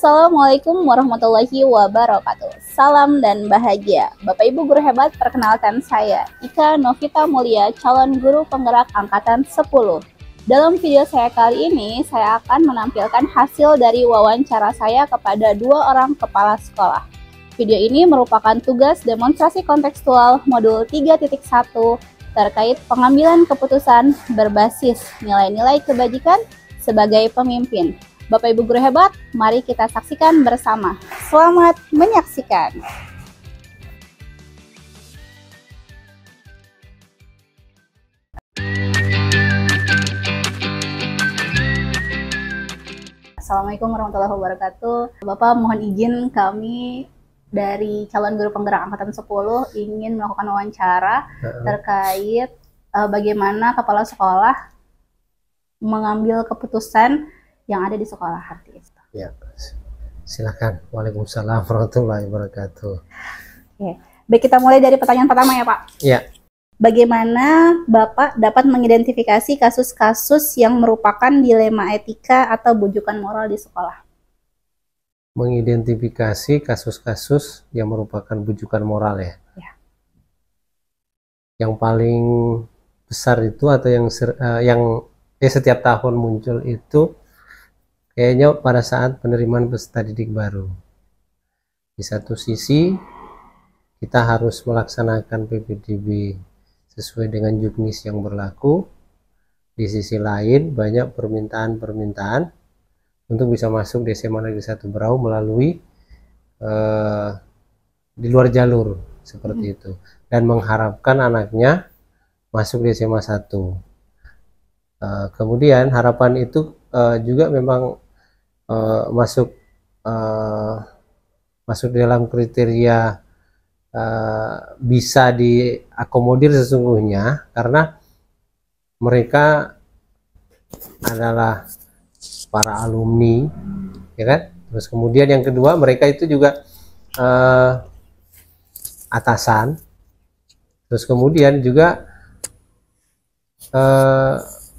Assalamualaikum warahmatullahi wabarakatuh. Salam dan bahagia. Bapak Ibu guru hebat, perkenalkan saya Ika Novita Mulia, calon guru penggerak angkatan 10. Dalam video saya kali ini, saya akan menampilkan hasil dari wawancara saya kepada 2 orang kepala sekolah. Video ini merupakan tugas demonstrasi kontekstual modul 3.1 terkait pengambilan keputusan berbasis nilai-nilai kebajikan sebagai pemimpin. Bapak Ibu guru hebat, mari kita saksikan bersama. Selamat menyaksikan. Assalamualaikum warahmatullahi wabarakatuh. Bapak, mohon izin kami dari calon guru penggerak angkatan 10 ingin melakukan wawancara terkait bagaimana kepala sekolah mengambil keputusan yang ada di sekolah arti itu. Ya, silakan. Waalaikumsalam warahmatullahi wabarakatuh. Oke. Baik, kita mulai dari pertanyaan pertama ya Pak. Ya. Bagaimana Bapak dapat mengidentifikasi kasus-kasus yang merupakan dilema etika atau bujukan moral di sekolah? Mengidentifikasi kasus-kasus yang merupakan bujukan moral ya. Yang paling besar itu atau yang setiap tahun muncul itu kayaknya pada saat penerimaan peserta didik baru. Di satu sisi kita harus melaksanakan PPDB sesuai dengan juknis yang berlaku. Di sisi lain banyak permintaan-permintaan untuk bisa masuk di SMA Negeri 1 Berau melalui di luar jalur seperti itu, dan mengharapkan anaknya masuk di SMA 1. Kemudian harapan itu juga memang masuk dalam kriteria bisa diakomodir sesungguhnya, karena mereka adalah para alumni, ya kan. Terus kemudian yang kedua, mereka itu juga atasan. Terus kemudian juga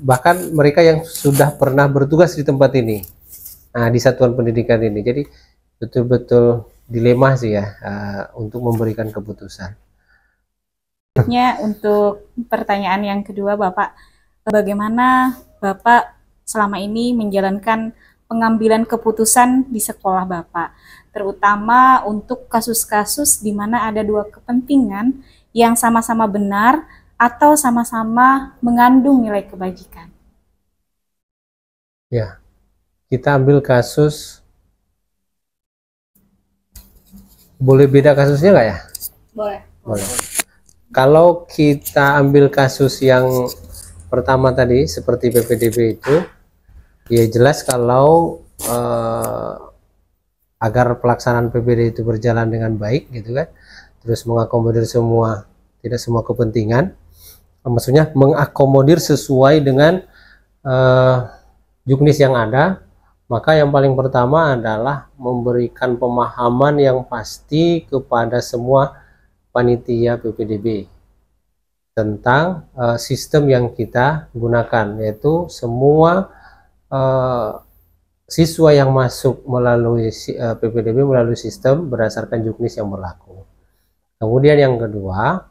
bahkan mereka yang sudah pernah bertugas di tempat ini, di satuan pendidikan ini. Jadi betul-betul dilema sih ya untuk memberikan keputusan. Untuk pertanyaan yang kedua Bapak, bagaimana Bapak selama ini menjalankan pengambilan keputusan di sekolah Bapak, terutama untuk kasus-kasus di mana ada 2 kepentingan yang sama-sama benar atau sama-sama mengandung nilai kebajikan? Ya, kita ambil kasus. Boleh beda kasusnya nggak ya? Boleh. Boleh. Kalau kita ambil kasus yang pertama tadi seperti PPDB itu, ya jelas kalau agar pelaksanaan PPDB itu berjalan dengan baik gitu kan, terus mengakomodir tidak semua kepentingan, maksudnya mengakomodir sesuai dengan juknis yang ada. Maka yang paling pertama adalah memberikan pemahaman yang pasti kepada semua panitia PPDB tentang sistem yang kita gunakan, yaitu semua siswa yang masuk melalui PPDB melalui sistem berdasarkan juknis yang berlaku. Kemudian yang kedua,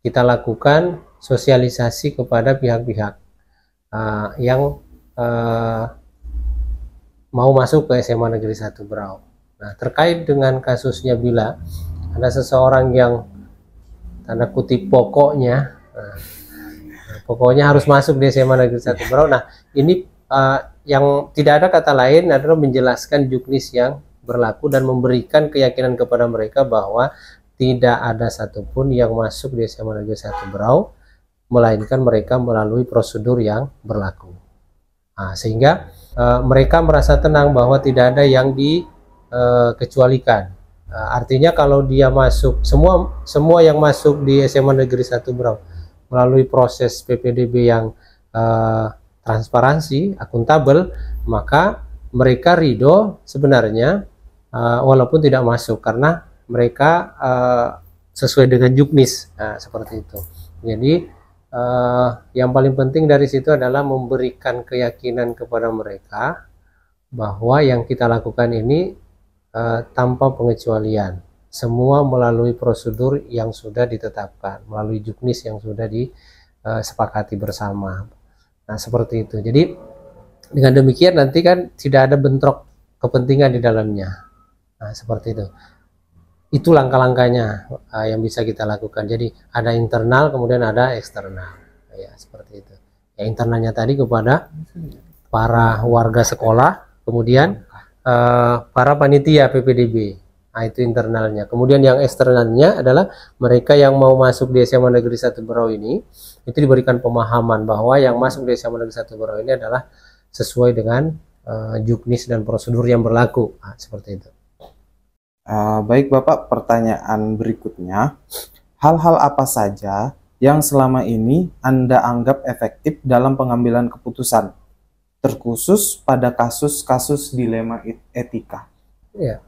kita lakukan sosialisasi kepada pihak-pihak yang mau masuk ke SMA Negeri 1 Berau. Nah, terkait dengan kasusnya bila ada seseorang yang tanda kutip pokoknya harus masuk di SMA Negeri 1 Berau. Nah, ini yang tidak ada kata lain adalah menjelaskan juknis yang berlaku dan memberikan keyakinan kepada mereka bahwa tidak ada satupun yang masuk di SMA Negeri 1 Berau, melainkan mereka melalui prosedur yang berlaku. Sehingga mereka merasa tenang bahwa tidak ada yang dikecualikan. Artinya kalau dia masuk, semua yang masuk di SMA Negeri 1 Berau melalui proses PPDB yang transparansi, akuntabel, maka mereka ridho sebenarnya walaupun tidak masuk, karena mereka sesuai dengan juknis, seperti itu. Jadi yang paling penting dari situ adalah memberikan keyakinan kepada mereka bahwa yang kita lakukan ini tanpa pengecualian, semua melalui prosedur yang sudah ditetapkan, melalui juknis yang sudah disepakati bersama. Nah, seperti itu. Jadi dengan demikian nanti kan tidak ada bentrok kepentingan di dalamnya. Nah, seperti itu. Itu langkah-langkahnya yang bisa kita lakukan. Jadi ada internal, kemudian ada eksternal. Ya, seperti itu. Ya, internalnya tadi kepada para warga sekolah, kemudian para panitia PPDB. Nah, itu internalnya. Kemudian yang eksternalnya adalah mereka yang mau masuk di SMA Negeri 1 Berau ini, itu diberikan pemahaman bahwa yang masuk di SMA Negeri 1 Berau ini adalah sesuai dengan juknis dan prosedur yang berlaku. Nah, seperti itu. Baik Bapak, pertanyaan berikutnya, hal-hal apa saja yang selama ini Anda anggap efektif dalam pengambilan keputusan, terkhusus pada kasus-kasus dilema etika? Ya,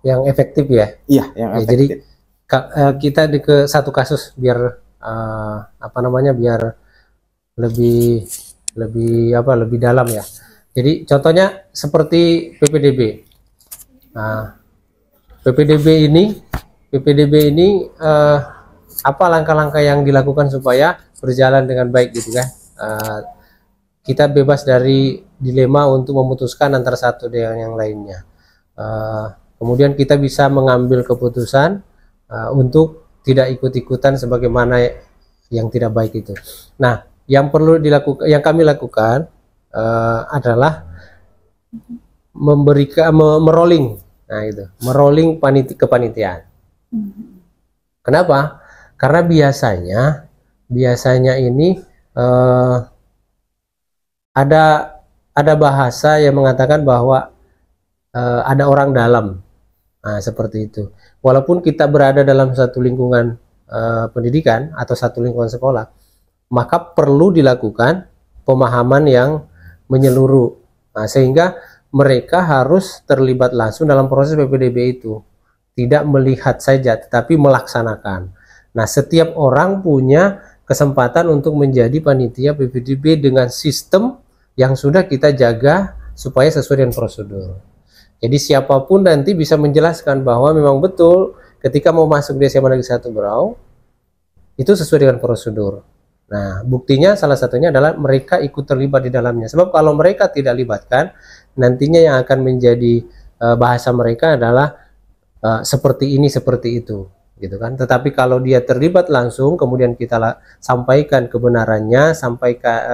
yang efektif ya. Iya, yang Ya, efektif. jadi kita ke satu kasus biar biar lebih dalam ya. Jadi contohnya seperti PPDB. Nah, PPDB ini apa langkah-langkah yang dilakukan supaya berjalan dengan baik gitu kan? Kita bebas dari dilema untuk memutuskan antara satu dengan yang lainnya. Kemudian kita bisa mengambil keputusan untuk tidak ikut-ikutan sebagaimana yang tidak baik itu. Nah, yang perlu dilakukan, yang kami lakukan adalah merolling. Nah, itu merolling kepanitiaan. Kenapa? Karena biasanya ini ada bahasa yang mengatakan bahwa ada orang dalam. Nah, seperti itu. Walaupun kita berada dalam satu lingkungan pendidikan atau satu lingkungan sekolah, maka perlu dilakukan pemahaman yang menyeluruh. Nah, sehingga mereka harus terlibat langsung dalam proses PPDB itu. Tidak melihat saja, tetapi melaksanakan. Nah, setiap orang punya kesempatan untuk menjadi panitia PPDB dengan sistem yang sudah kita jaga supaya sesuai dengan prosedur. Jadi siapapun nanti bisa menjelaskan bahwa memang betul ketika mau masuk di SMA Negeri 1 Berau, itu sesuai dengan prosedur. Nah, buktinya salah satunya adalah mereka ikut terlibat di dalamnya. Sebab kalau mereka tidak libatkan, nantinya yang akan menjadi bahasa mereka adalah seperti ini, seperti itu, gitu kan. Tetapi kalau dia terlibat langsung, kemudian kita sampaikan kebenarannya,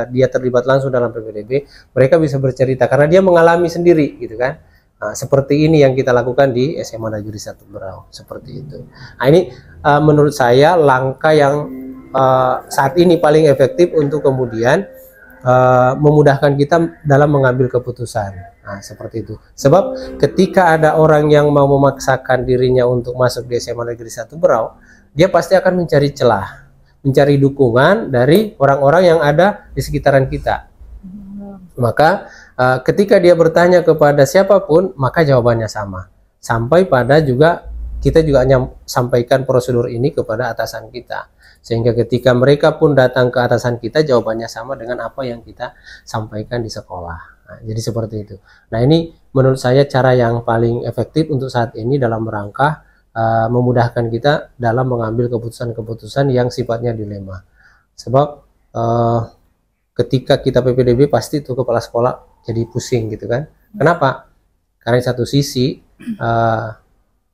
dia terlibat langsung dalam PPDB, mereka bisa bercerita karena dia mengalami sendiri, gitu kan. Nah, seperti ini yang kita lakukan di SMA Negeri 1 Berau, seperti itu. Nah, ini menurut saya langkah yang saat ini paling efektif untuk kemudian memudahkan kita dalam mengambil keputusan. Nah, seperti itu. Sebab ketika ada orang yang mau memaksakan dirinya untuk masuk di SMA Negeri 1 Berau, dia pasti akan mencari celah, mencari dukungan dari orang-orang yang ada di sekitaran kita. Maka ketika dia bertanya kepada siapapun, maka jawabannya sama. Sampai pada juga kita juga sampaikan prosedur ini kepada atasan kita. Sehingga ketika mereka pun datang ke atasan kita, jawabannya sama dengan apa yang kita sampaikan di sekolah. Nah, jadi seperti itu. Nah, ini menurut saya cara yang paling efektif untuk saat ini dalam rangka memudahkan kita dalam mengambil keputusan-keputusan yang sifatnya dilema. Sebab ketika kita PPDB pasti tuh kepala sekolah jadi pusing gitu kan. Kenapa? Karena di satu sisi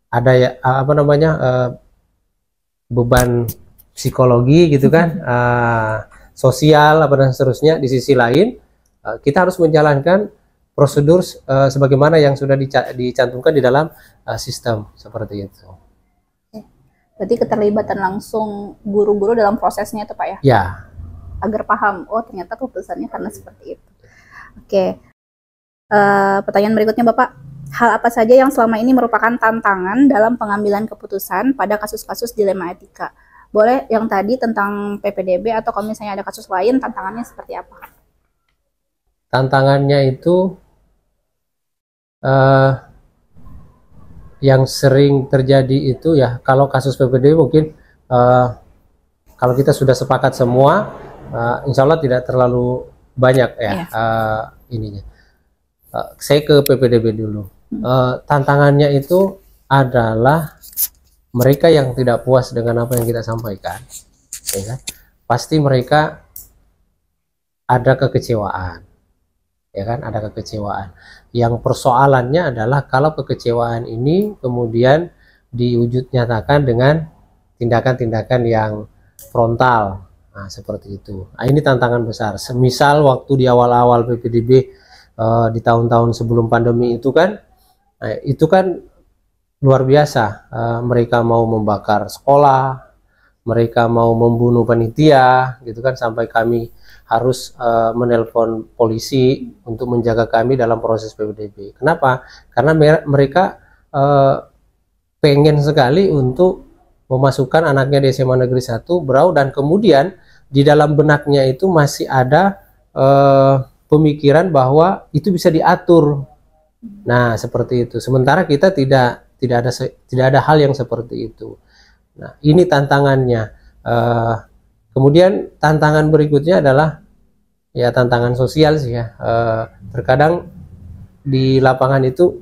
ada ya beban psikologi gitu kan, sosial dan seterusnya. Di sisi lain kita harus menjalankan prosedur sebagaimana yang sudah dicantumkan di dalam sistem seperti itu. Berarti keterlibatan langsung guru-guru dalam prosesnya itu Pak ya? Ya. Agar paham, oh ternyata keputusannya karena seperti itu. Oke, pertanyaan berikutnya Bapak, hal apa saja yang selama ini merupakan tantangan dalam pengambilan keputusan pada kasus-kasus dilema etika? Boleh yang tadi tentang PPDB atau kalau misalnya ada kasus lain, tantangannya seperti apa? Tantangannya itu yang sering terjadi itu ya, kalau kasus PPDB mungkin kalau kita sudah sepakat semua, insya Allah tidak terlalu banyak ya ininya. Saya ke PPDB dulu. Tantangannya itu adalah mereka yang tidak puas dengan apa yang kita sampaikan, ya kan? Pasti mereka ada kekecewaan, ya kan? Ada kekecewaan. Yang persoalannya adalah kalau kekecewaan ini kemudian diwujud nyatakan dengan tindakan-tindakan yang frontal, nah seperti itu. Nah, ini tantangan besar. Semisal waktu di awal-awal PPDB di tahun-tahun sebelum pandemi itu kan, itu kan luar biasa. Mereka mau membakar sekolah, mereka mau membunuh panitia, gitu kan, sampai kami harus menelpon polisi untuk menjaga kami dalam proses PPDB. Kenapa? Karena mereka pengen sekali untuk memasukkan anaknya di SMA Negeri 1 Berau, dan kemudian di dalam benaknya itu masih ada pemikiran bahwa itu bisa diatur. Nah, seperti itu. Sementara kita tidak ada hal yang seperti itu. Nah, ini tantangannya. Kemudian tantangan berikutnya adalah ya tantangan sosial sih ya. Terkadang di lapangan itu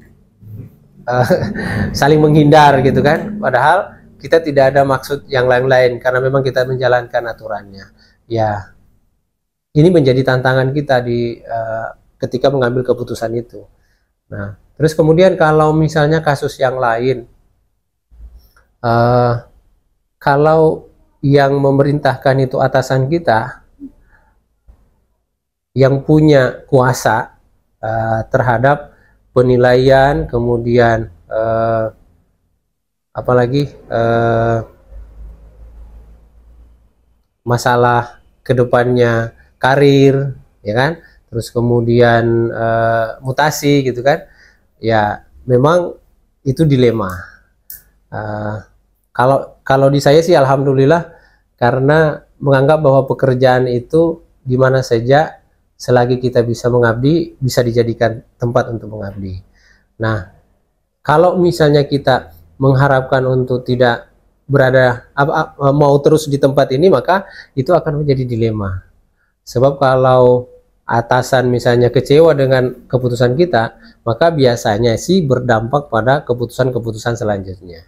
saling menghindar gitu kan. Padahal kita tidak ada maksud yang lain-lain karena memang kita menjalankan aturannya. Ya, ini menjadi tantangan kita di ketika mengambil keputusan itu. Nah, terus kemudian kalau misalnya kasus yang lain, kalau yang memerintahkan itu atasan kita, yang punya kuasa terhadap penilaian, kemudian apalagi masalah kedepannya karir, ya kan? Terus kemudian mutasi gitu kan, ya memang itu dilema. Kalau di saya sih alhamdulillah, karena menganggap bahwa pekerjaan itu di mana saja selagi kita bisa mengabdi bisa dijadikan tempat untuk mengabdi. Nah, kalau misalnya kita mengharapkan untuk tidak berada mau terus di tempat ini, maka itu akan menjadi dilema. Sebab kalau atasan misalnya kecewa dengan keputusan kita, maka biasanya sih berdampak pada keputusan-keputusan selanjutnya.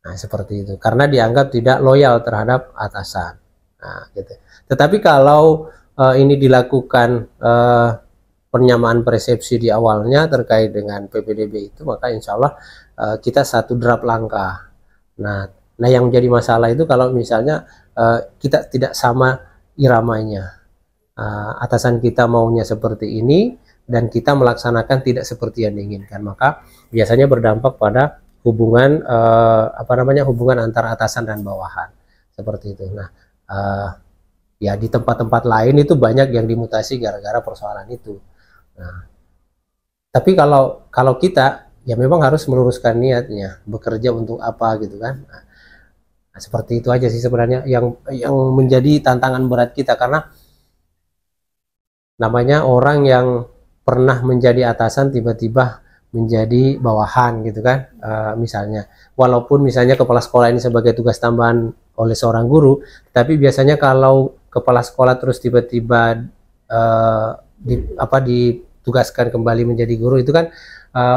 Nah, seperti itu. Karena dianggap tidak loyal terhadap atasan. Nah, gitu. Tetapi kalau ini dilakukan penyamaan persepsi di awalnya terkait dengan PPDB itu, maka insya Allah kita satu draft langkah. Nah, yang menjadi masalah itu kalau misalnya kita tidak sama iramanya. Atasan kita maunya seperti ini dan kita melaksanakan tidak seperti yang diinginkan, maka biasanya berdampak pada hubungan hubungan antara atasan dan bawahan, seperti itu. Nah, ya di tempat-tempat lain itu banyak yang dimutasi gara-gara persoalan itu. Nah, tapi kalau kita ya memang harus meluruskan niatnya, bekerja untuk apa gitu kan. Nah, seperti itu aja sih sebenarnya yang menjadi tantangan berat kita, karena namanya orang yang pernah menjadi atasan tiba-tiba menjadi bawahan gitu kan, misalnya walaupun misalnya kepala sekolah ini sebagai tugas tambahan oleh seorang guru, tapi biasanya kalau kepala sekolah terus tiba-tiba ditugaskan kembali menjadi guru itu kan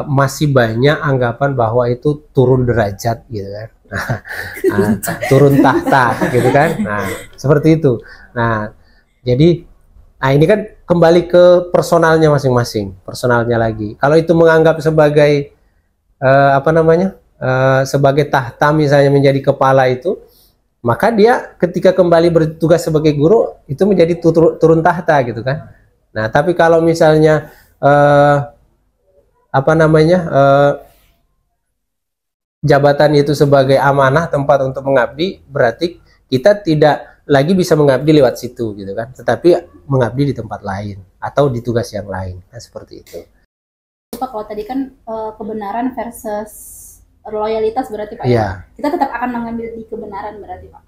masih banyak anggapan bahwa itu turun derajat gitu kan. Turun tahta gitu kan. Nah, seperti itu. Nah, jadi ini kan kembali ke personalnya masing-masing, personalnya lagi. Kalau itu menganggap sebagai sebagai tahta misalnya menjadi kepala itu, maka dia ketika kembali bertugas sebagai guru itu menjadi turun tahta gitu kan. Nah, tapi kalau misalnya jabatan itu sebagai amanah tempat untuk mengabdi, berarti kita tidak lagi bisa mengabdi lewat situ gitu kan, tetapi mengabdi di tempat lain atau di tugas yang lain. Nah, seperti itu. Pak, kalau tadi kan kebenaran versus loyalitas berarti Pak, ya? Kita tetap akan mengambil di kebenaran berarti Pak?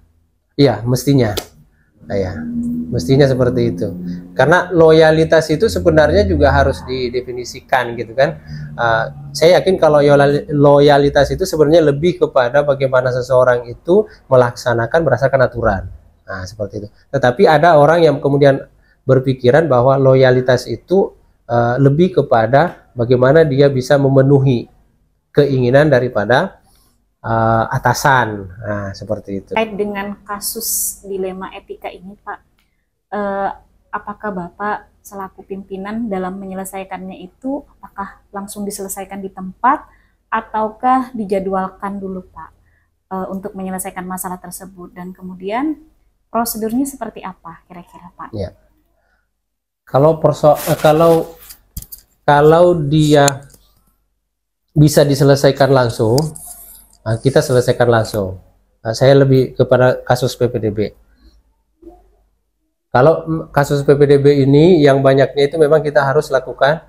Iya, mestinya. Ya, mestinya seperti itu. Karena loyalitas itu sebenarnya juga harus didefinisikan gitu kan. Saya yakin kalau loyalitas itu sebenarnya lebih kepada bagaimana seseorang itu melaksanakan berdasarkan aturan. Nah, seperti itu. Tetapi ada orang yang kemudian berpikiran bahwa loyalitas itu lebih kepada bagaimana dia bisa memenuhi keinginan daripada atasan. Nah, seperti itu. Terkait dengan kasus dilema etika ini, Pak, apakah Bapak selaku pimpinan dalam menyelesaikannya itu apakah langsung diselesaikan di tempat ataukah dijadwalkan dulu, Pak, untuk menyelesaikan masalah tersebut, dan kemudian prosedurnya seperti apa kira-kira, Pak? Ya. Kalau dia bisa diselesaikan langsung, kita selesaikan langsung. Saya lebih kepada kasus PPDB. Kalau kasus PPDB ini yang banyaknya itu memang kita harus lakukan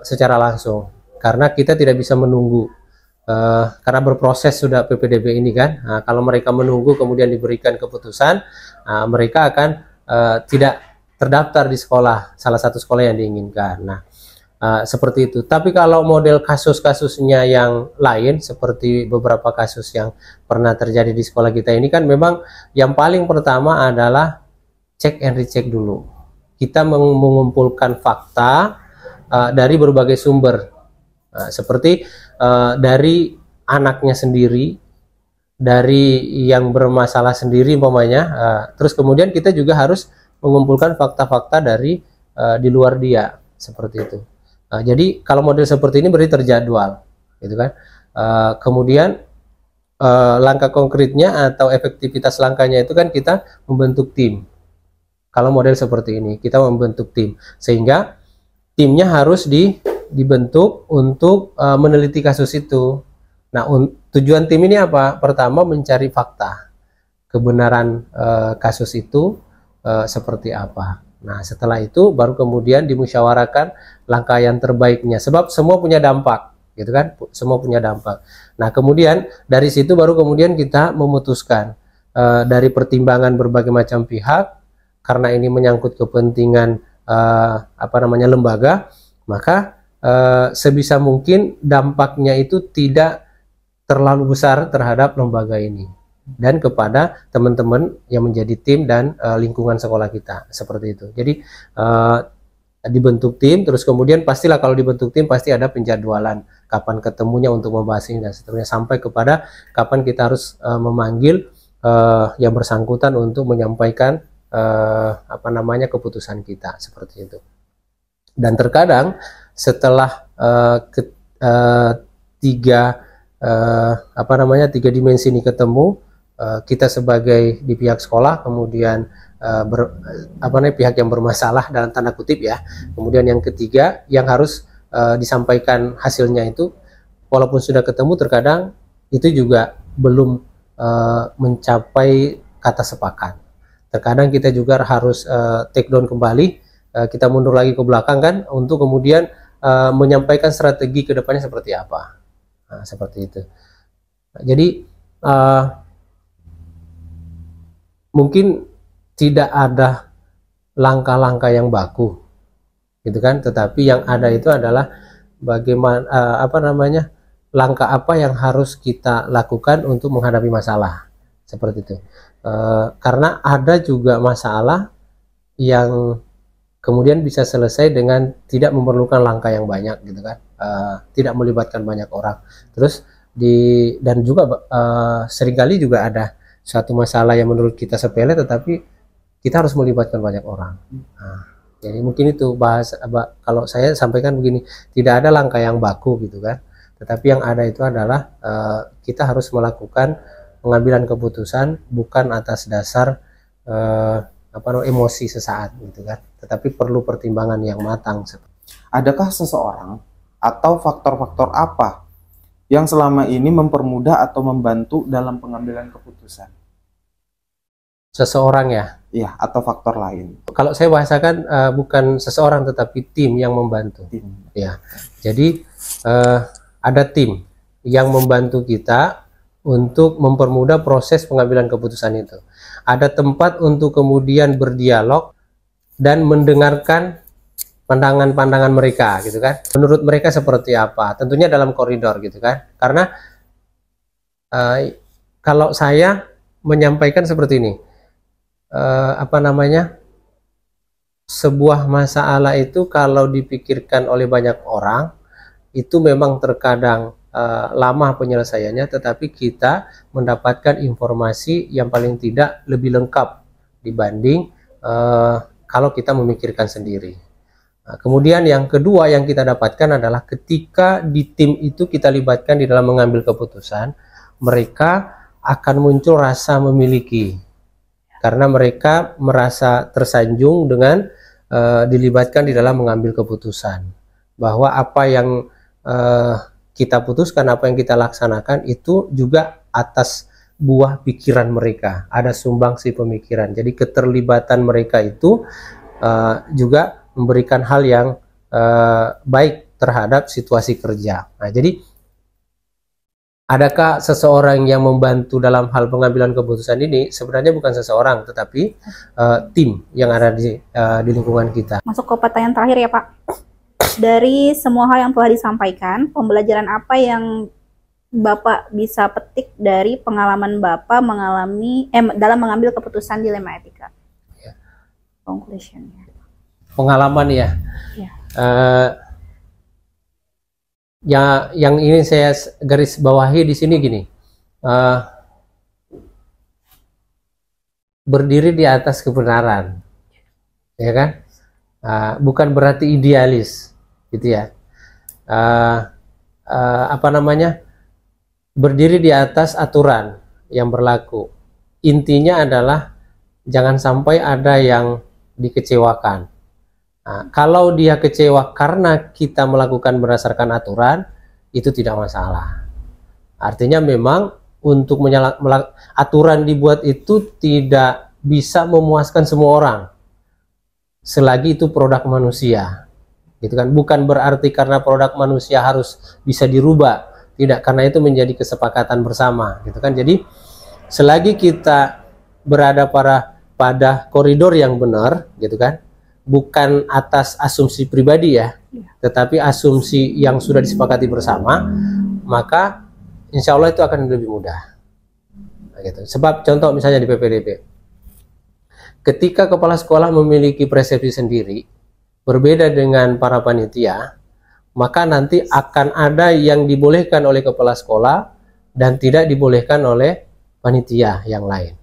secara langsung, karena kita tidak bisa menunggu, karena berproses sudah PPDB ini kan. Nah, kalau mereka menunggu kemudian diberikan keputusan, mereka akan tidak terdaftar di sekolah, salah satu sekolah yang diinginkan. Nah, seperti itu. Tapi kalau model kasus-kasusnya yang lain, seperti beberapa kasus yang pernah terjadi di sekolah kita ini kan, memang yang paling pertama adalah cek and recheck dulu. Kita mengumpulkan fakta dari berbagai sumber, seperti dari anaknya sendiri, dari yang bermasalah sendiri umpamanya, terus kemudian kita juga harus mengumpulkan fakta-fakta dari di luar dia, seperti itu. Jadi kalau model seperti ini berarti terjadwal, gitu kan. Kemudian langkah konkretnya atau efektivitas langkahnya itu kan kita membentuk tim. Kalau model seperti ini kita membentuk tim, sehingga timnya harus dibentuk untuk meneliti kasus itu. Nah, tujuan tim ini apa? Pertama, mencari fakta kebenaran kasus itu seperti apa. Nah, setelah itu baru kemudian dimusyawarakan langkah yang terbaiknya, sebab semua punya dampak, gitu kan? Semua punya dampak. Nah, kemudian dari situ baru kemudian kita memutuskan dari pertimbangan berbagai macam pihak, karena ini menyangkut kepentingan lembaga, maka sebisa mungkin dampaknya itu tidak terlalu besar terhadap lembaga ini dan kepada teman-teman yang menjadi tim dan lingkungan sekolah kita, seperti itu. Jadi dibentuk tim, terus kemudian pastilah kalau dibentuk tim pasti ada penjadwalan kapan ketemunya untuk membahas ini dan seterusnya, sampai kepada kapan kita harus memanggil yang bersangkutan untuk menyampaikan keputusan kita, seperti itu. Dan terkadang setelah tiga dimensi ini ketemu, kita sebagai di pihak sekolah, kemudian pihak yang bermasalah dalam tanda kutip ya, kemudian yang ketiga yang harus disampaikan hasilnya itu, walaupun sudah ketemu, terkadang itu juga belum mencapai kata sepakat. Terkadang kita juga harus take down kembali, kita mundur lagi ke belakang kan, untuk kemudian menyampaikan strategi ke depannya seperti apa. Nah, seperti itu. Jadi mungkin tidak ada langkah-langkah yang baku, gitu kan, tetapi yang ada itu adalah bagaimana langkah apa yang harus kita lakukan untuk menghadapi masalah, seperti itu. Karena ada juga masalah yang kemudian bisa selesai dengan tidak memerlukan langkah yang banyak, gitu kan, tidak melibatkan banyak orang. Terus dan juga seringkali juga ada satu masalah yang menurut kita sepele tetapi kita harus melibatkan banyak orang. Nah, jadi mungkin itu kalau saya sampaikan begini, tidak ada langkah yang baku, gitu kan, tetapi yang ada itu adalah kita harus melakukan pengambilan keputusan bukan atas dasar emosi sesaat, gitu kan, tetapi perlu pertimbangan yang matang. Adakah seseorang atau faktor-faktor apa yang selama ini mempermudah atau membantu dalam pengambilan keputusan? Seseorang ya? Iya, atau faktor lain. Kalau saya bahasakan bukan seseorang tetapi tim yang membantu. Tim. Ya, jadi ada tim yang membantu kita untuk mempermudah proses pengambilan keputusan itu. Ada tempat untuk kemudian berdialog dan mendengarkan pandangan-pandangan mereka, gitu kan. Menurut mereka seperti apa? Tentunya dalam koridor, gitu kan. Karena kalau saya menyampaikan seperti ini, sebuah masalah itu kalau dipikirkan oleh banyak orang itu memang terkadang lama penyelesaiannya, tetapi kita mendapatkan informasi yang paling tidak lebih lengkap dibanding kalau kita memikirkan sendiri. Nah, kemudian yang kedua yang kita dapatkan adalah ketika di tim itu kita libatkan di dalam mengambil keputusan, mereka akan muncul rasa memiliki, karena mereka merasa tersanjung dengan dilibatkan di dalam mengambil keputusan, bahwa apa yang kita putuskan, apa yang kita laksanakan itu juga atas buah pikiran mereka, ada sumbangsi pemikiran. Jadi keterlibatan mereka itu juga memberikan hal yang baik terhadap situasi kerja. Nah, jadi adakah seseorang yang membantu dalam hal pengambilan keputusan ini? Sebenarnya bukan seseorang, tetapi tim yang ada di lingkungan kita. Masuk ke pertanyaan terakhir ya Pak. Dari semua hal yang telah disampaikan, pembelajaran apa yang Bapak bisa petik dari pengalaman Bapak dalam mengambil keputusan dilema etika? Ya. Conclusion-nya. Pengalaman ya. Ya. Ya, yang ini saya garis bawahi di sini gini, berdiri di atas kebenaran, ya kan? Bukan berarti idealis, gitu ya. Apa namanya? Berdiri di atas aturan yang berlaku. Intinya adalah jangan sampai ada yang dikecewakan. Nah, kalau dia kecewa karena kita melakukan berdasarkan aturan, itu tidak masalah. Artinya memang untuk aturan dibuat itu tidak bisa memuaskan semua orang, selagi itu produk manusia, gitu kan? Bukan berarti karena produk manusia harus bisa dirubah, tidak, karena itu menjadi kesepakatan bersama, gitu kan? Jadi selagi kita berada pada koridor yang benar, gitu kan? Bukan atas asumsi pribadi ya, tetapi asumsi yang sudah disepakati bersama, maka insya Allah itu akan lebih mudah. Nah, gitu. Sebab contoh misalnya di PPDB, ketika kepala sekolah memiliki persepsi sendiri, berbeda dengan para panitia, maka nanti akan ada yang dibolehkan oleh kepala sekolah dan tidak dibolehkan oleh panitia yang lain,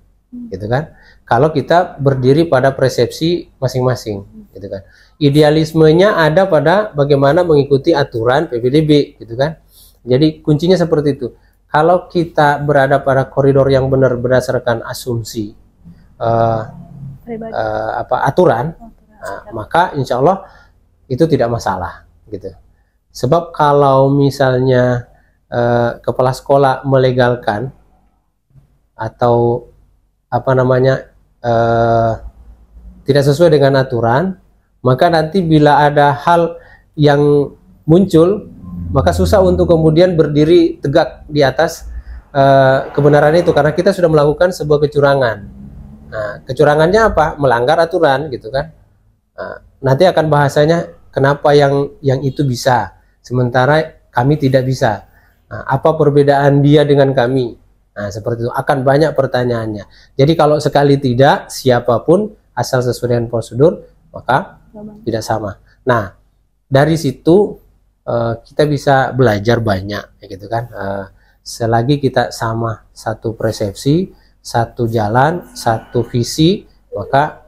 gitu kan? Kalau kita berdiri pada persepsi masing-masing, gitu kan. Idealismenya ada pada bagaimana mengikuti aturan PPDB, gitu kan. Jadi kuncinya seperti itu. Kalau kita berada pada koridor yang benar berdasarkan asumsi aturan, maka insya Allah itu tidak masalah, gitu. Sebab kalau misalnya kepala sekolah melegalkan atau apa namanya tidak sesuai dengan aturan, maka nanti bila ada hal yang muncul, maka susah untuk kemudian berdiri tegak di atas kebenaran itu, karena kita sudah melakukan sebuah kecurangan. Nah, kecurangannya apa? Melanggar aturan, gitu kan. Nah, nanti akan bahasanya kenapa yang itu bisa, sementara kami tidak bisa. Nah, apa perbedaan dia dengan kami? Nah, seperti itu akan banyak pertanyaannya. Jadi kalau sekali tidak, siapapun asal sesuai dengan prosedur, maka tidak sama. Nah, dari situ kita bisa belajar banyak, gitu kan. Selagi kita sama satu persepsi, satu jalan, satu visi, maka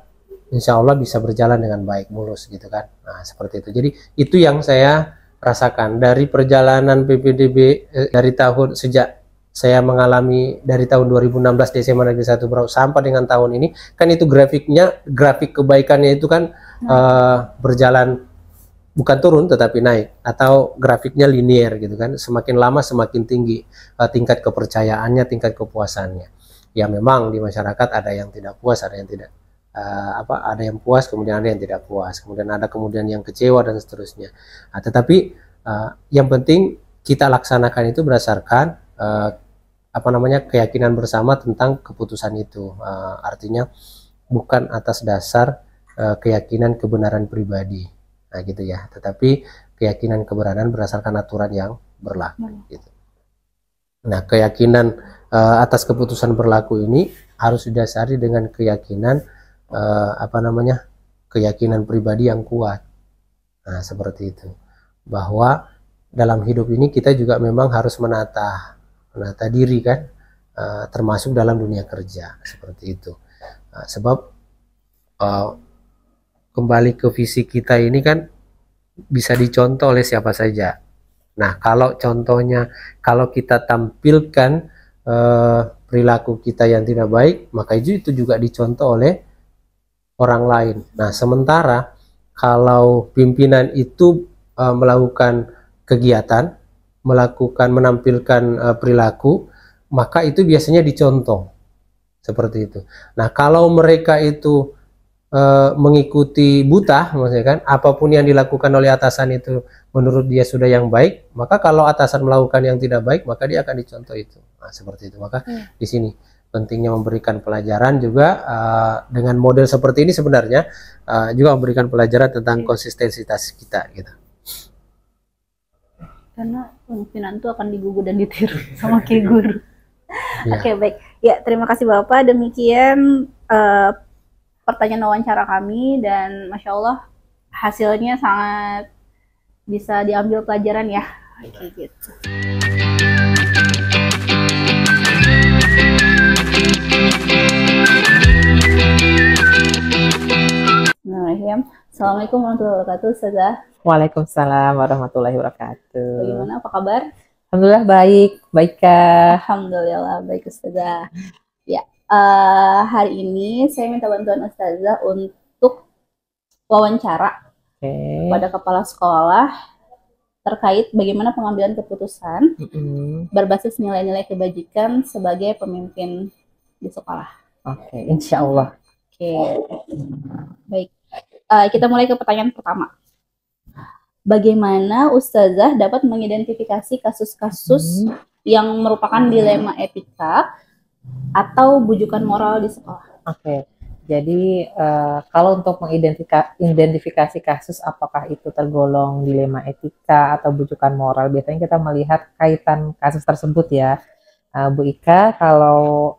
insya Allah bisa berjalan dengan baik, mulus, gitu kan. Nah, seperti itu. Jadi itu yang saya rasakan dari perjalanan PPDB sejak saya mengalami dari tahun 2016 di SMA Negeri 1 Berau sampai dengan tahun ini, kan itu grafik kebaikannya itu kan berjalan, bukan turun tetapi naik, atau grafiknya linear, gitu kan. Semakin lama semakin tinggi tingkat kepercayaannya, tingkat kepuasannya. Ya memang di masyarakat ada yang tidak puas, ada yang tidak ada yang puas, kemudian ada yang tidak puas, kemudian ada yang kecewa dan seterusnya. Nah, tetapi yang penting kita laksanakan itu berdasarkan keyakinan bersama tentang keputusan itu. Artinya bukan atas dasar keyakinan kebenaran pribadi, nah gitu ya, tetapi keyakinan kebenaran berdasarkan aturan yang berlaku, gitu. Nah, keyakinan atas keputusan berlaku ini harus didasari dengan keyakinan keyakinan pribadi yang kuat. Nah, seperti itu. Bahwa dalam hidup ini kita juga memang harus menata diri kan, termasuk dalam dunia kerja, seperti itu. Sebab kembali ke visi kita ini kan bisa dicontoh oleh siapa saja. Nah, kalau contohnya, kalau kita tampilkan perilaku kita yang tidak baik, maka itu juga dicontoh oleh orang lain. Nah, sementara kalau pimpinan itu melakukan kegiatan, menampilkan perilaku, maka itu biasanya dicontoh seperti itu. Nah, kalau mereka itu mengikuti buta, maksudnya kan, apapun yang dilakukan oleh atasan itu menurut dia sudah yang baik, maka kalau atasan melakukan yang tidak baik, maka dia akan dicontoh itu. Nah, seperti itu. Maka di sini pentingnya memberikan pelajaran juga dengan model seperti ini sebenarnya juga memberikan pelajaran tentang konsistensitas kita gitu. Karena pemimpinan itu akan digugu dan ditiru sama kayak guru. Ya. Oke, baik. Ya, terima kasih Bapak. Demikian pertanyaan wawancara kami, dan Masya Allah hasilnya sangat bisa diambil pelajaran ya. Oke, gitu. Bismillahirrahmanirrahim. Assalamualaikum warahmatullahi wabarakatuh, Ustazah. Waalaikumsalam warahmatullahi wabarakatuh. Bagaimana, apa kabar? Alhamdulillah baik, baik Kak. Alhamdulillah baik Ustazah. Ya, hari ini saya minta bantuan Ustazah untuk wawancara kepada kepala sekolah terkait bagaimana pengambilan keputusan berbasis nilai-nilai kebajikan sebagai pemimpin di sekolah. Oke, insya Allah. Oke, baik. Kita mulai ke pertanyaan pertama. Bagaimana Ustazah dapat mengidentifikasi kasus-kasus yang merupakan dilema etika atau bujukan moral di sekolah? Oke, jadi kalau untuk mengidentifikasi kasus apakah itu tergolong dilema etika atau bujukan moral, biasanya kita melihat kaitan kasus tersebut ya, Bu Ika. Kalau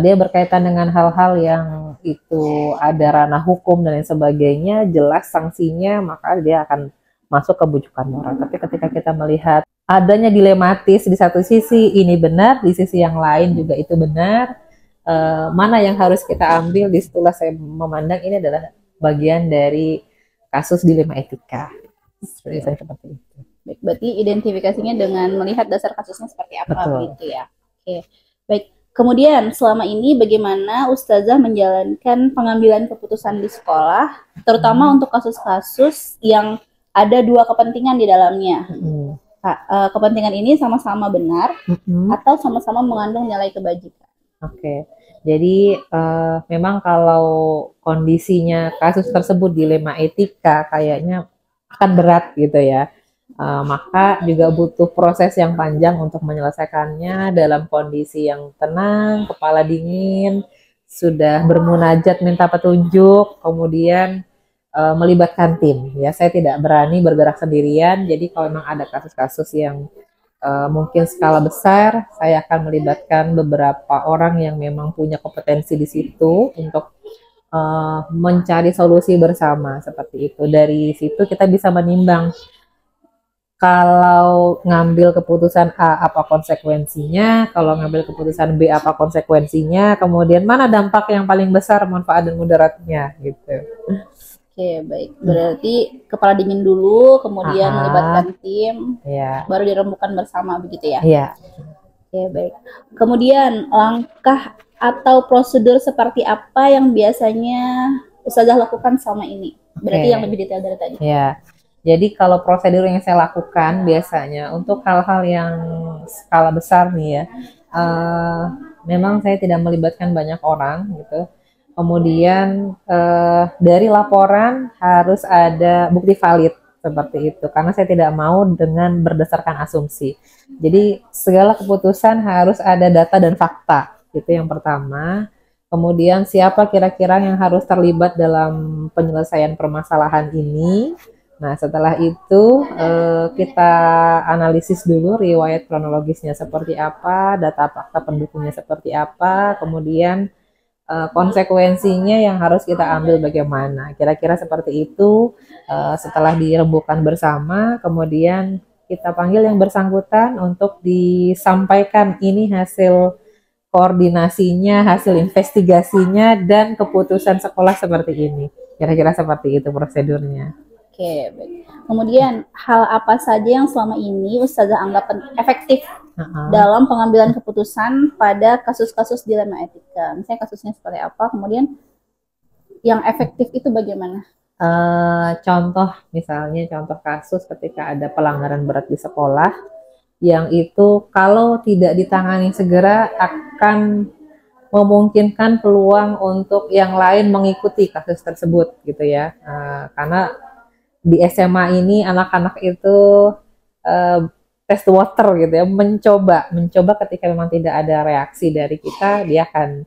dia berkaitan dengan hal-hal yang itu ada ranah hukum dan lain sebagainya, jelas sanksinya, maka dia akan masuk ke bujukan moral. Tapi ketika kita melihat adanya dilematis, di satu sisi ini benar, di sisi yang lain juga itu benar, mana yang harus kita ambil, disitulah saya memandang ini adalah bagian dari kasus dilema etika. Seperti itu. Baik, berarti identifikasinya dengan melihat dasar kasusnya seperti apa. Betul. Gitu ya. Oke, baik. Kemudian selama ini bagaimana Ustazah menjalankan pengambilan keputusan di sekolah, terutama untuk kasus-kasus yang ada dua kepentingan di dalamnya. Kepentingan ini sama-sama benar atau sama-sama mengandung nilai kebajikan. Oke, jadi memang kalau kondisinya kasus tersebut dilema etika kayaknya akan berat gitu ya. Maka juga butuh proses yang panjang untuk menyelesaikannya dalam kondisi yang tenang, kepala dingin, sudah bermunajat minta petunjuk, kemudian melibatkan tim. Ya, saya tidak berani bergerak sendirian. Jadi kalau memang ada kasus-kasus yang mungkin skala besar, saya akan melibatkan beberapa orang yang memang punya kompetensi di situ untuk mencari solusi bersama seperti itu. Dari situ kita bisa menimbang kalau ngambil keputusan A apa konsekuensinya, kalau ngambil keputusan B apa konsekuensinya, kemudian mana dampak yang paling besar, manfaat dan mudaratnya gitu. Oke, baik. Berarti kepala dingin dulu, kemudian melibatkan tim, baru dirembukan bersama begitu ya? Iya. Oke, baik. Kemudian langkah atau prosedur seperti apa yang biasanya Ustazah lakukan selama ini? Berarti yang lebih detail dari tadi. Iya. Jadi kalau prosedur yang saya lakukan biasanya untuk hal-hal yang skala besar nih ya, memang saya tidak melibatkan banyak orang gitu. Kemudian dari laporan harus ada bukti valid seperti itu, karena saya tidak mau dengan berdasarkan asumsi. Jadi segala keputusan harus ada data dan fakta, itu yang pertama. Kemudian siapa kira-kira yang harus terlibat dalam penyelesaian permasalahan ini. Nah, setelah itu kita analisis dulu riwayat kronologisnya seperti apa, data fakta pendukungnya seperti apa, kemudian konsekuensinya yang harus kita ambil bagaimana. Kira-kira seperti itu. Setelah dirembukan bersama, kemudian kita panggil yang bersangkutan untuk disampaikan ini hasil koordinasinya, hasil investigasinya, dan keputusan sekolah seperti ini. Kira-kira seperti itu prosedurnya. Oke, baik. Kemudian hal apa saja yang selama ini Ustazah anggap efektif dalam pengambilan keputusan pada kasus-kasus dilema etika? Misalnya kasusnya seperti apa, kemudian yang efektif itu bagaimana? Misalnya contoh kasus ketika ada pelanggaran berat di sekolah, yang itu kalau tidak ditangani segera akan memungkinkan peluang untuk yang lain mengikuti kasus tersebut gitu ya. Karena di SMA ini anak-anak itu test water gitu ya, mencoba ketika memang tidak ada reaksi dari kita, dia akan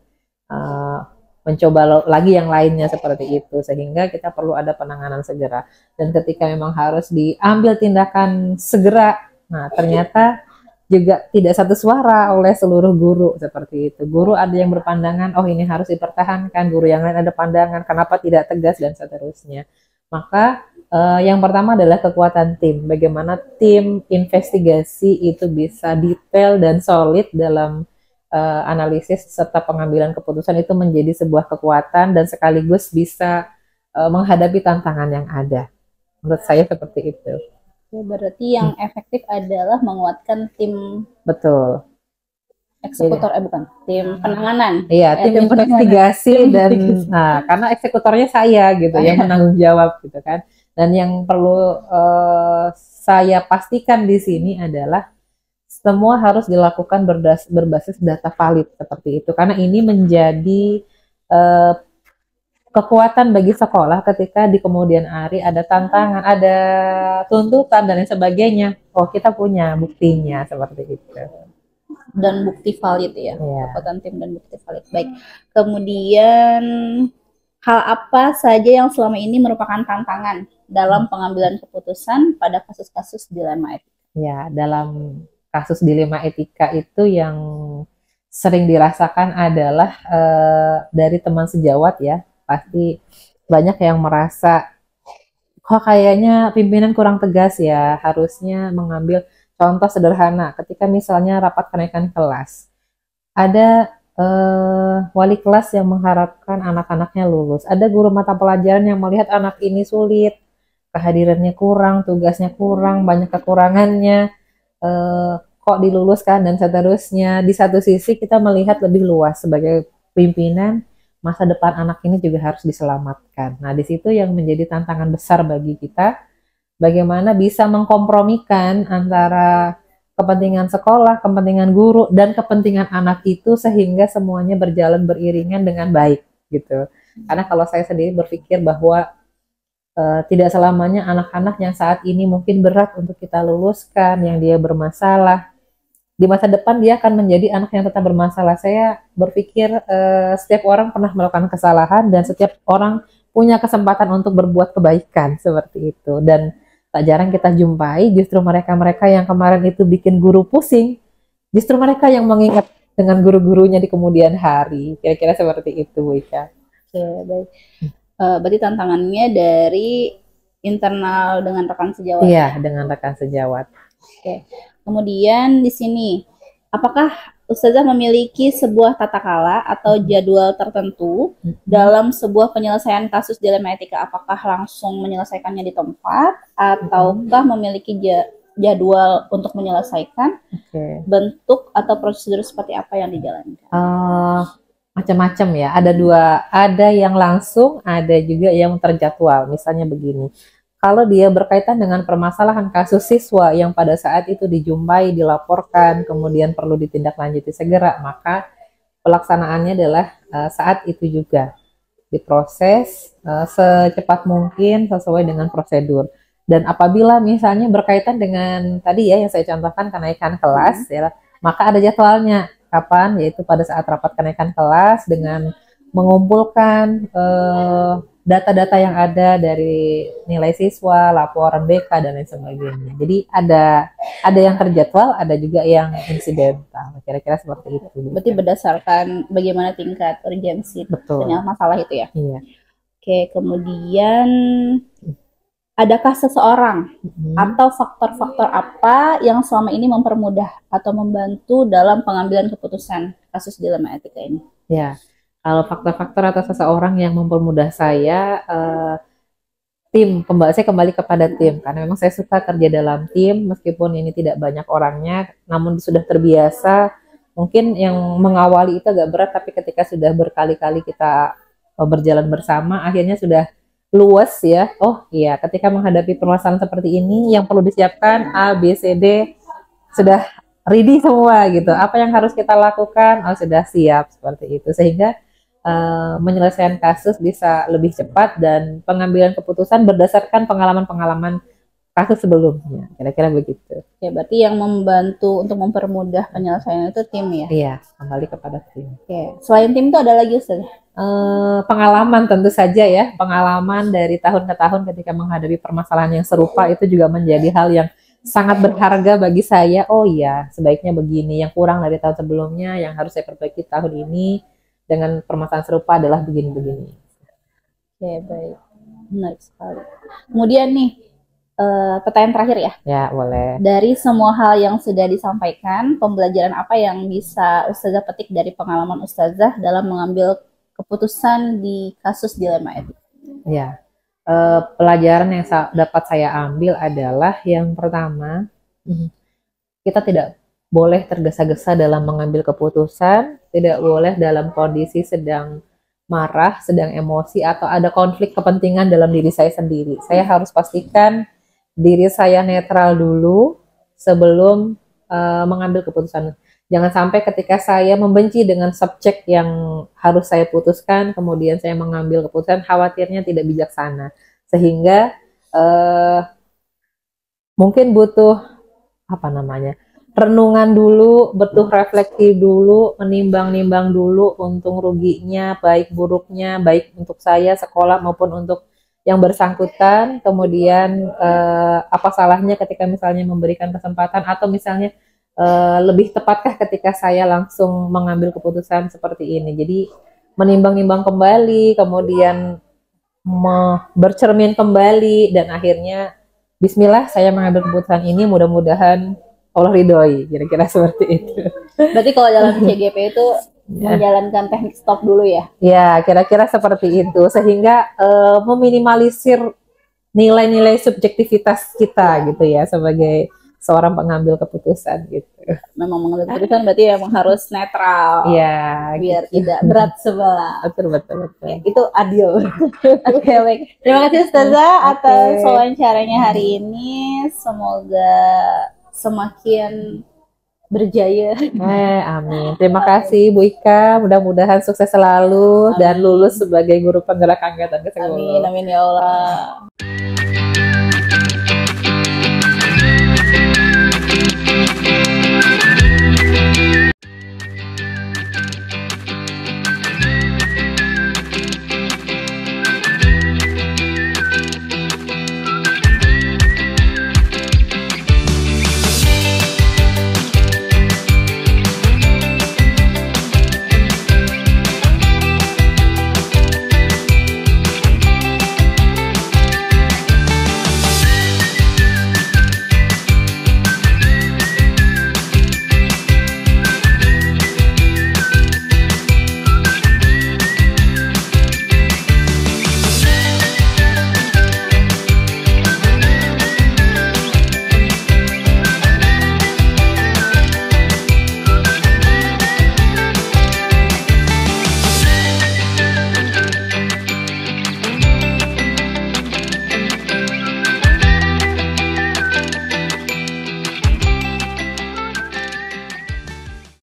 mencoba lagi yang lainnya seperti itu, sehingga kita perlu ada penanganan segera. Dan ketika memang harus diambil tindakan segera, nah ternyata juga tidak satu suara oleh seluruh guru seperti itu. Guru ada yang berpandangan, oh ini harus dipertahankan, guru yang lain ada pandangan, kenapa tidak tegas, dan seterusnya. Maka yang pertama adalah kekuatan tim. Bagaimana tim investigasi itu bisa detail dan solid dalam analisis serta pengambilan keputusan, itu menjadi sebuah kekuatan dan sekaligus bisa menghadapi tantangan yang ada. Menurut saya seperti itu. Ya, berarti yang efektif adalah menguatkan tim. Betul. Eksekutor, bukan tim penanganan. Iya, tim investigasi dan karena eksekutornya saya gitu yang menanggung jawab gitu kan. Dan yang perlu saya pastikan di sini adalah semua harus dilakukan berbasis data valid seperti itu, karena ini menjadi kekuatan bagi sekolah ketika di kemudian hari ada tantangan, ada tuntutan dan lain sebagainya. Oh, kita punya buktinya seperti itu. Dan bukti valid ya, kekuatan tim dan bukti valid. Baik. Kemudian hal apa saja yang selama ini merupakan tantangan dalam pengambilan keputusan pada kasus-kasus dilema etika? Ya, dalam kasus dilema etika itu yang sering dirasakan adalah dari teman sejawat ya, pasti banyak yang merasa kok kayaknya pimpinan kurang tegas ya, harusnya mengambil contoh sederhana ketika misalnya rapat kenaikan kelas, ada wali kelas yang mengharapkan anak-anaknya lulus, ada guru mata pelajaran yang melihat anak ini sulit, kehadirannya kurang, tugasnya kurang, banyak kekurangannya, kok diluluskan dan seterusnya. Di satu sisi kita melihat lebih luas sebagai pimpinan, masa depan anak ini juga harus diselamatkan. Nah, di situ yang menjadi tantangan besar bagi kita, bagaimana bisa mengkompromikan antara kepentingan sekolah, kepentingan guru, dan kepentingan anak itu sehingga semuanya berjalan beriringan dengan baik gitu. Karena kalau saya sendiri berpikir bahwa tidak selamanya anak-anak yang saat ini mungkin berat untuk kita luluskan, yang dia bermasalah, di masa depan dia akan menjadi anak yang tetap bermasalah. Saya berpikir setiap orang pernah melakukan kesalahan dan setiap orang punya kesempatan untuk berbuat kebaikan seperti itu. Dan tak jarang kita jumpai justru mereka-mereka yang kemarin itu bikin guru pusing, justru mereka yang mengingat dengan guru-gurunya di kemudian hari. Kira-kira seperti itu, Bu Ika. Oke, baik. Berarti tantangannya dari internal dengan rekan sejawat. Iya, dengan rekan sejawat. Oke. Kemudian di sini, apakah Ustazah memiliki sebuah tata krala atau jadwal tertentu dalam sebuah penyelesaian kasus dilema etika? Apakah langsung menyelesaikannya di tempat ataukah memiliki jadwal untuk menyelesaikan? Bentuk atau prosedur seperti apa yang dijalankan? Macam-macam ya, ada yang langsung, ada juga yang terjadwal. Misalnya begini, kalau dia berkaitan dengan permasalahan kasus siswa yang pada saat itu dijumpai, dilaporkan, kemudian perlu ditindaklanjuti segera, maka pelaksanaannya adalah saat itu juga diproses secepat mungkin sesuai dengan prosedur. Dan apabila misalnya berkaitan dengan tadi ya yang saya contohkan kenaikan kelas, ya, maka ada jadwalnya. Kapan? Yaitu pada saat rapat kenaikan kelas dengan mengumpulkan data-data yang ada dari nilai siswa, laporan BK dan lain sebagainya. Jadi ada yang terjadwal, ada juga yang insidental. kira-kira seperti itu. Berarti berdasarkan bagaimana tingkat urgensi Betul. masalah itu ya. Iya. Oke, kemudian adakah seseorang atau faktor-faktor apa yang selama ini mempermudah atau membantu dalam pengambilan keputusan kasus dilema etika ini? Ya, kalau faktor-faktor atau seseorang yang mempermudah saya, saya kembali kepada tim, karena memang saya suka kerja dalam tim, meskipun ini tidak banyak orangnya, namun sudah terbiasa. Mungkin yang mengawali itu agak berat, tapi ketika sudah berkali-kali kita berjalan bersama, akhirnya sudah luas ya. Oh iya, ketika menghadapi permasalahan seperti ini, yang perlu disiapkan A, B, C, D, sudah ready semua gitu. Apa yang harus kita lakukan? Oh sudah siap seperti itu, sehingga menyelesaikan kasus bisa lebih cepat dan pengambilan keputusan berdasarkan pengalaman-pengalaman kasus sebelumnya. Kira-kira begitu. Ya, berarti yang membantu untuk mempermudah penyelesaian itu tim ya? Iya, kembali kepada tim. Oke. Selain tim itu ada lagi Ustaz? Pengalaman tentu saja ya. Pengalaman dari tahun ke tahun ketika menghadapi permasalahan yang serupa itu juga menjadi hal yang sangat berharga bagi saya. Oh iya, sebaiknya begini. Yang kurang dari tahun sebelumnya, yang harus saya perbaiki tahun ini dengan permasalahan serupa adalah begini-begini. Oke, baik. Menarik sekali. Kemudian nih, pertanyaan terakhir ya. Ya, boleh. Dari semua hal yang sudah disampaikan, pembelajaran apa yang bisa Ustazah petik dari pengalaman Ustazah dalam mengambil keputusan di kasus dilema etika? Ya, pelajaran yang dapat saya ambil adalah yang pertama, kita tidak boleh tergesa-gesa dalam mengambil keputusan, tidak boleh dalam kondisi sedang marah, sedang emosi, atau ada konflik kepentingan dalam diri saya sendiri. Saya harus pastikan diri saya netral dulu sebelum mengambil keputusan. Jangan sampai ketika saya membenci dengan subjek yang harus saya putuskan, kemudian saya mengambil keputusan, khawatirnya tidak bijaksana. Sehingga mungkin butuh renungan dulu, butuh refleksi dulu, menimbang-nimbang dulu untung ruginya, baik buruknya, baik untuk saya, sekolah maupun untuk yang bersangkutan. Kemudian apa salahnya ketika misalnya memberikan kesempatan, atau misalnya lebih tepatkah ketika saya langsung mengambil keputusan seperti ini. Jadi menimbang-nimbang kembali, kemudian bercermin kembali, dan akhirnya bismillah saya mengambil keputusan ini, mudah-mudahan Allah ridhoi, kira-kira seperti itu. Berarti kalau dalam CGP itu menjalankan teknik stop dulu ya? Ya, kira-kira seperti itu, sehingga meminimalisir nilai-nilai subjektivitas kita gitu ya, sebagai seorang pengambil keputusan gitu. Memang mengambil keputusan berarti memang harus netral. Iya, biar tidak berat sebelah. Betul. Itu adil. Oke, baik. Terima kasih Ustazah atas wawancaranya hari ini. Semoga semakin berjaya. Amin. Terima kasih Bu Ika. Mudah-mudahan sukses selalu dan lulus sebagai guru penggerak angkatan ke-10. Amin ya Allah.